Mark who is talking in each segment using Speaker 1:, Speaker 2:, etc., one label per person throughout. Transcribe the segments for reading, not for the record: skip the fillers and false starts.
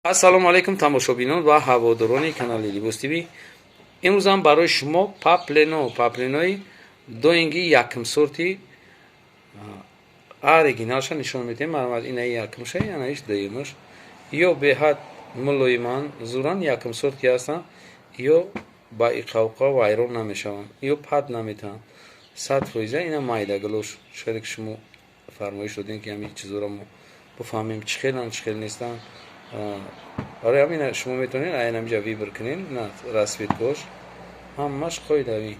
Speaker 1: ассалому алайкум тамошобинон ва ҳаводорони канали Libos TV. имрӯзам барои шумо папленои доинги якм сорти оригиналша нишон медиҳем. Инаи якмша, анаиш дуюмаш. ё беҳад мулоиман, зуран якм сорти ҳастанд, ё ба иқавқа вайрон намешаванд, ё пад наметаҳанд. 100%. Ина майдагалош. Шояд ки шумо фармоиш додем ки ҳамин чизоро мо бифаҳмем чӣ хеланд, чӣ хел нестанд. برای همین شما میتونید این همینجا ویبر کنین. نه راسفیدگوش همش قاعده‌ای.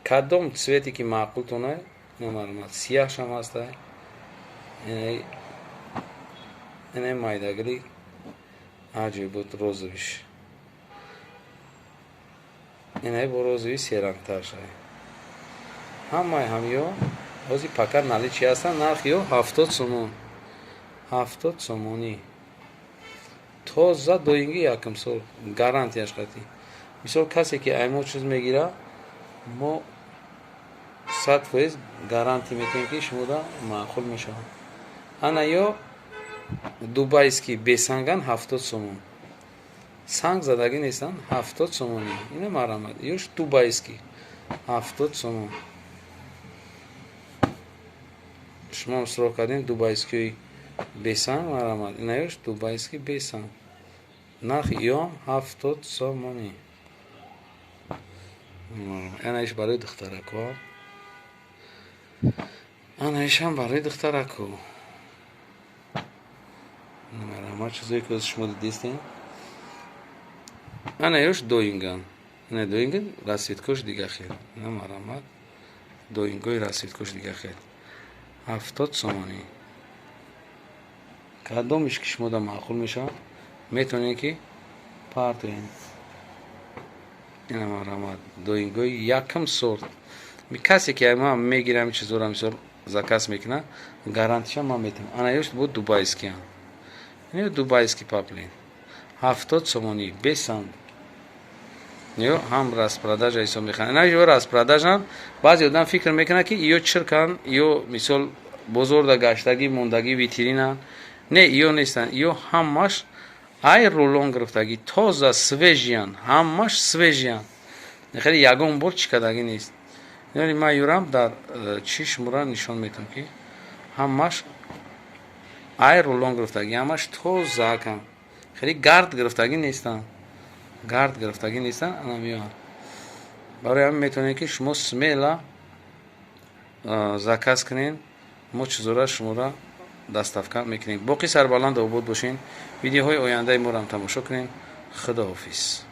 Speaker 1: کدوم цвети که معقول تونه نمارمات سیاه شم هسته. اینه مایدگلی عجیب بود روزویش. اینه با روزوی سیرنگ تر شده. همه همیو بازی پکر نالی چی هستن؟ نرخیو 70 سومون. 70 сомонӣ тоза доинги якм сол гарантияш қатӣ. Мисол касе ки аймо чиз мегира, мо 100% гарантия метавонем ки шумода маъқул мешавад. Ана ё дубайский бесанган 70 сомон. Санг задагӣ нестан 70 сомонӣ. Ина марамад. Ёш дубайский 70 сомон. Шумо суроғ кардем дубайскии бесан марамад. Инаёш дубайский бесан. Нархи иём 70 сомонӣ. Анаиш барои духтарако. Анаишам барои духтарако. Марамад чизое ки шумо дидистем. Анаёш доинган. Ина доинган расветкош дига хел. Ина марамад доингои расветкош дига хел. 70 сомонӣ. کدومش که شما دا معقول میشه میتونین که پارتوین. این هم رامد دوینگوی یکم سورت می کسی که ما میگیرم چیزورا مثال زکاس میکنه گارانتیشم ما میتونم. انا یوش بود دوبایسکی هم. این دوبایسکی پاپلین 70 سومونی بیسند. نیو هم راست پراداج ایسا میخوان. اینا جو راست پراداج هم بعضی آدم فکر میکنه که یو چرکن یو مثال بزرگ گشتگی موندگی ویترینن. نه ایو نیستن. ایو همش ای رولون گرفتگی تازه سویجیان. همش سویجیان. خیلی یگان بار چیکادگی نیست. یعنی ما یورم در چشمورا نشان میتونم که همش ای رولون گرفتگی. همش تازه کن. خیلی گارد گرفتگی نیستن. گارد گرفتگی نیستن. انا میان. برای هم میتونید که شما سمیلا زکاس کنین. ما چیزورا شما را دستافکن میکنیم. باقی سربلند و عبود باشین. ویدیوهای آینده ما را هم تماشا کنین. خداحافظ.